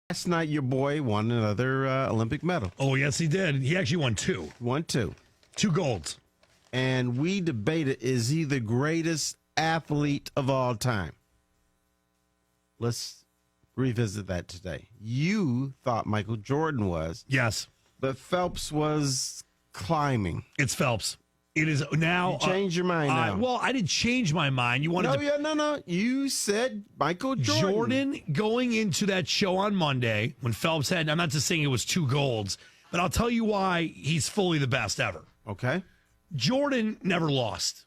Last night, your boy won another Olympic medal. Oh, yes, he did. He actually won two. Won two. 2 golds. And we debated, is he the greatest athlete of all time? Let's revisit that today. You thought Michael Jordan was. Yes. But Phelps was climbing. It's Phelps. It is now. You changed your mind now. Well, I didn't change my mind. You wanted No. You said Michael Jordan. Jordan going into that show on Monday when Phelps had, I'm not just saying it was 2 golds, but I'll tell you why he's fully the best ever. Okay. Jordan never lost,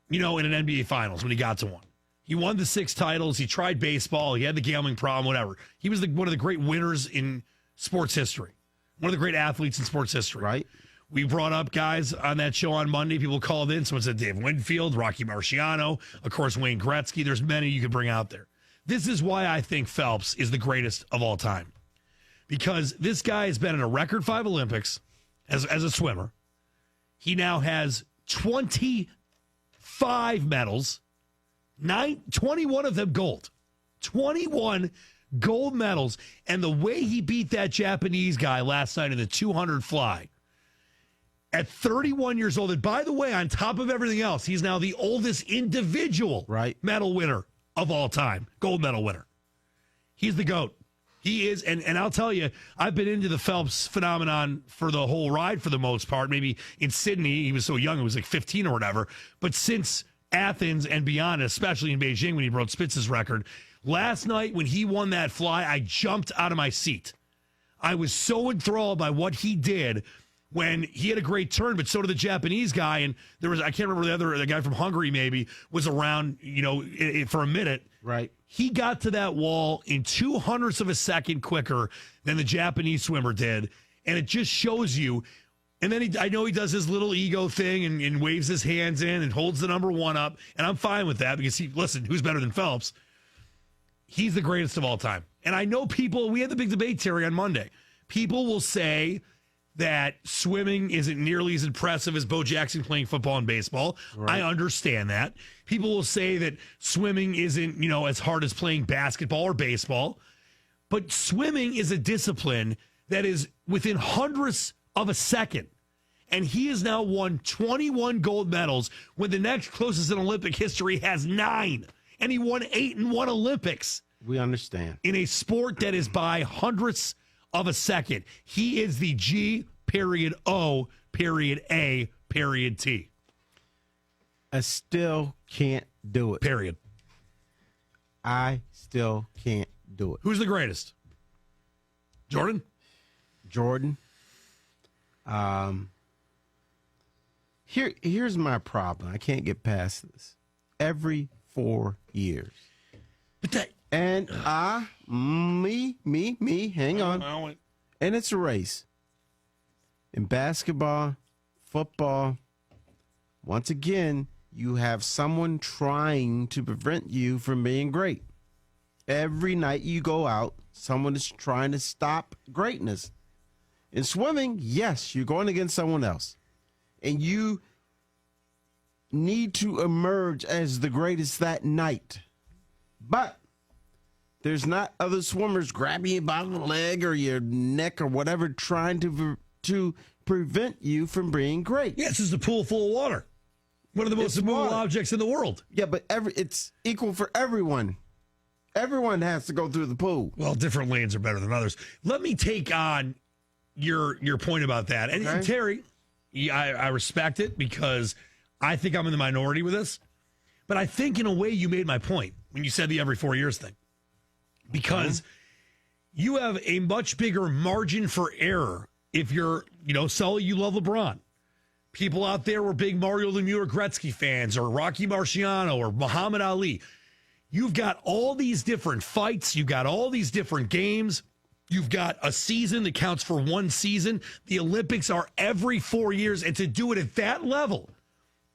in an NBA Finals when he got to one. He won the 6 titles. He tried baseball. He had the gambling problem, whatever. He was one of the great winners in sports history, one of the great athletes in sports history. Right. We brought up guys on that show on Monday. People called in. Someone said Dave Winfield, Rocky Marciano, of course, Wayne Gretzky. There's many you could bring out there. This is why I think Phelps is the greatest of all time. Because this guy has been in a record 5 Olympics as a swimmer. He now has 25 medals, 21 of them gold. 21 gold medals. And the way he beat that Japanese guy last night in the 200 fly, at 31 years old, and by the way, on top of everything else, he's now the oldest individual medal winner of all time, gold medal winner. He's the GOAT. He is, and I'll tell you, I've been into the Phelps phenomenon for the whole ride for the most part. Maybe in Sydney, he was so young, it was like 15 or whatever. But since Athens and beyond, especially in Beijing when he broke Spitz's record, last night when he won that fly, I jumped out of my seat. I was so enthralled by what he did when he had a great turn, but so did the Japanese guy. And there was, I can't remember the guy from Hungary maybe was around, for a minute. Right. He got to that wall in 0.02 of a second quicker than the Japanese swimmer did. And it just shows you. And then I know he does his little ego thing and waves his hands in and holds the number 1 up. And I'm fine with that because listen, who's better than Phelps? He's the greatest of all time. And I know we had the big debate, Terry, on Monday. People will say that swimming isn't nearly as impressive as Bo Jackson playing football and baseball. Right. I understand that. People will say that swimming isn't, as hard as playing basketball or baseball. But swimming is a discipline that is within hundredths of a second. And he has now won 21 gold medals when the next closest in Olympic history has 9. And he won 8 in one Olympics. We understand. In a sport that is by hundredths of a second. He is the G.O.A.T. I still can't do it. Period. I still can't do it. Who's the greatest? Jordan? Jordan. Here's my problem. I can't get past this. Every 4 years. But that... And me, hang on. And it's a race. In basketball, football, once again, you have someone trying to prevent you from being great. Every night you go out, someone is trying to stop greatness. In swimming, yes, you're going against someone else. And you need to emerge as the greatest that night. But there's not other swimmers grabbing you by the leg or your neck or whatever trying to prevent you from being great. Yes, it's a pool full of water. One of the most immovable objects in the world. Yeah, but it's equal for everyone. Everyone has to go through the pool. Well, different lanes are better than others. Let me take on your point about that. And, okay. And Terry, I respect it because I think I'm in the minority with this. But I think in a way you made my point when you said the every 4 years thing. Because you have a much bigger margin for error if you're, Sully, you love LeBron. People out there were big Mario Lemieux or Gretzky fans or Rocky Marciano or Muhammad Ali. You've got all these different fights. You've got all these different games. You've got a season that counts for one season. The Olympics are every 4 years. And to do it at that level,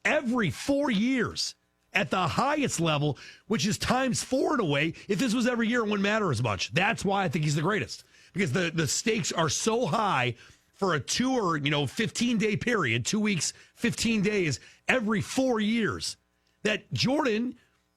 every 4 years, at the highest level, which is times 4 in a way. If this was every year, it wouldn't matter as much. That's why I think he's the greatest. Because the stakes are so high for a 2 or 15-day period, 2 weeks, 15 days, every 4 years, that Jordan,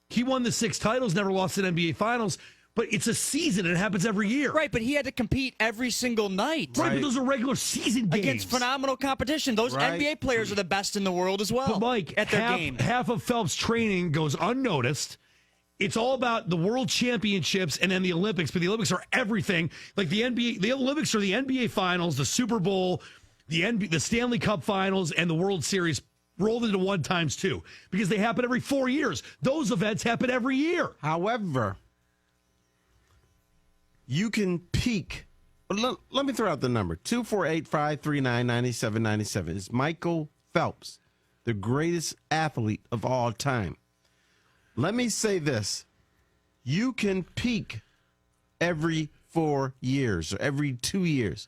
he won the 6 titles, never lost an NBA Finals. But it's a season. It happens every year. Right, but he had to compete every single night. Right, but those are regular season games. Against phenomenal competition. Those NBA players are the best in the world as well. But Mike, at their game. Half of Phelps' training goes unnoticed. It's all about the World Championships and then the Olympics, but the Olympics are everything. Like the NBA, the Olympics are the NBA Finals, the Super Bowl, the Stanley Cup Finals, and the World Series rolled into one times two because they happen every 4 years. Those events happen every year. However, you can peak. Let me throw out the number. 248-539-9797 is Michael Phelps, the greatest athlete of all time. Let me say this. You can peak every 4 years or every 2 years.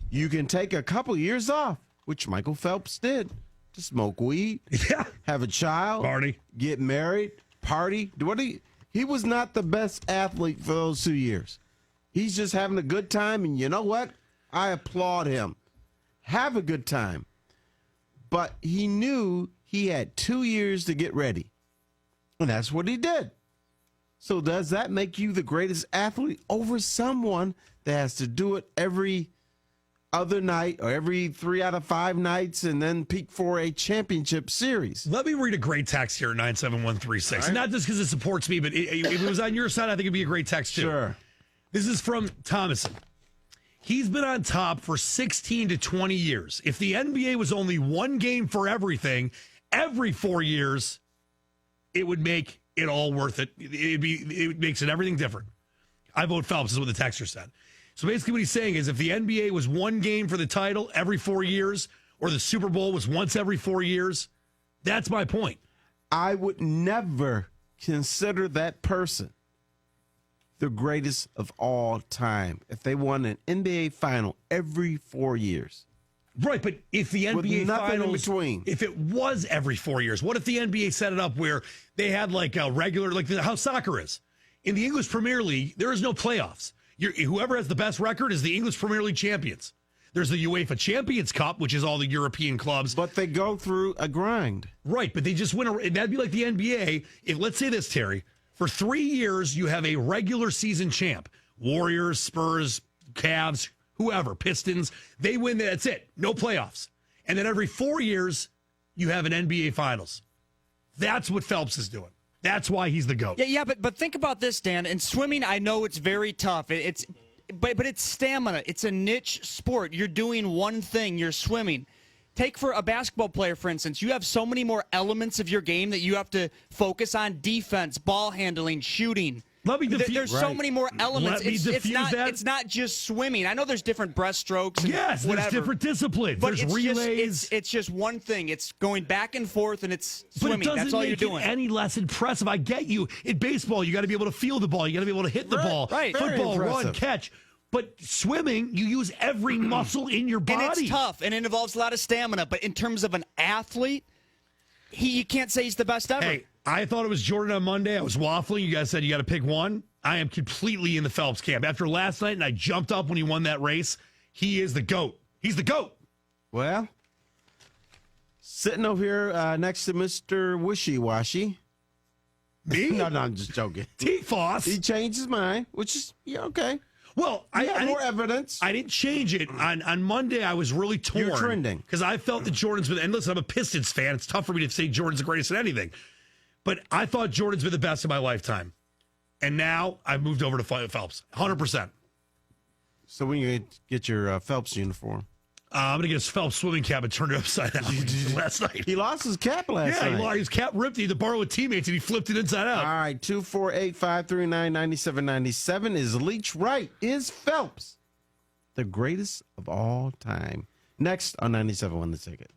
You can take a couple years off, which Michael Phelps did, to smoke weed, have a child, party, get married, party. He was not the best athlete for those 2 years. He's just having a good time, and you know what? I applaud him. Have a good time. But he knew he had 2 years to get ready, and that's what he did. So does that make you the greatest athlete over someone that has to do it every other night or every 3 out of 5 nights and then peak for a championship series? Let me read a great text here, 97136. Right. Not just because it supports me, but if it was on your side, I think it'd be a great text too. Sure. This is from Thomason. He's been on top for 16 to 20 years. If the NBA was only one game for everything, every 4 years, it would make it all worth it. It makes it everything different. I vote Phelps is what the texter said. So basically what he's saying is if the NBA was one game for the title every 4 years, or the Super Bowl was once every 4 years, that's my point. I would never consider that person the greatest of all time if they won an NBA final every 4 years. Right, but if the NBA nothing Finals, in between. if it was every 4 years, what if the NBA set it up where they had like a regular, like how soccer is? In the English Premier League, there is no playoffs. Whoever has the best record is the English Premier League champions. There's the UEFA Champions Cup, which is all the European clubs. But they go through a grind. Right, but they just win. That'd be like the NBA. If let's say this, Terry, for 3 years you have a regular season champ. Warriors, Spurs, Cavs, whoever, Pistons. They win. That's it. No playoffs. And then every 4 years you have an NBA Finals. That's what Phelps is doing. That's why he's the GOAT. Yeah, but think about this, Dan. In swimming, I know it's very tough. But it's stamina. It's a niche sport. You're doing one thing. You're swimming. Take for a basketball player, for instance. You have so many more elements of your game that you have to focus on: defense, ball handling, shooting. There's so many more elements. It's not just swimming. I know there's different breaststrokes. And yes, whatever, there's different disciplines. There's relays. It's just one thing. It's going back and forth, and it's swimming. But it doesn't That's all make you're doing. it any less impressive. I get you. In baseball, you got to be able to field the ball. You got to be able to hit the ball. Right. Football, run, catch. But swimming, you use every muscle in your body. And it's tough, and it involves a lot of stamina. But in terms of an athlete, you can't say he's the best ever. Hey, I thought it was Jordan on Monday. I was waffling. You guys said you got to pick one. I am completely in the Phelps camp. After last night, and I jumped up when he won that race, he is the GOAT. He's the GOAT. Well, sitting over here next to Mr. Wishy-Washy. Me? No, I'm just joking. T-Foss. He changed his mind, which is, okay. Well, I had more evidence. I didn't change it. On Monday, I was really torn. You're trending. Because I felt that Jordan's been, and listen, I'm a Pistons fan. It's tough for me to say Jordan's the greatest at anything. But I thought Jordan's been the best in my lifetime. And now I've moved over to Phelps, 100%. So when you get your Phelps uniform? I'm going to get his Phelps swimming cap and turn it upside down last night. He lost his cap last night. Yeah, his cap ripped. He had to borrow with teammates, and he flipped it inside out. All right, 248-539-9797. Is Leach right? Is Phelps the greatest of all time? Next on 97.1 The Ticket.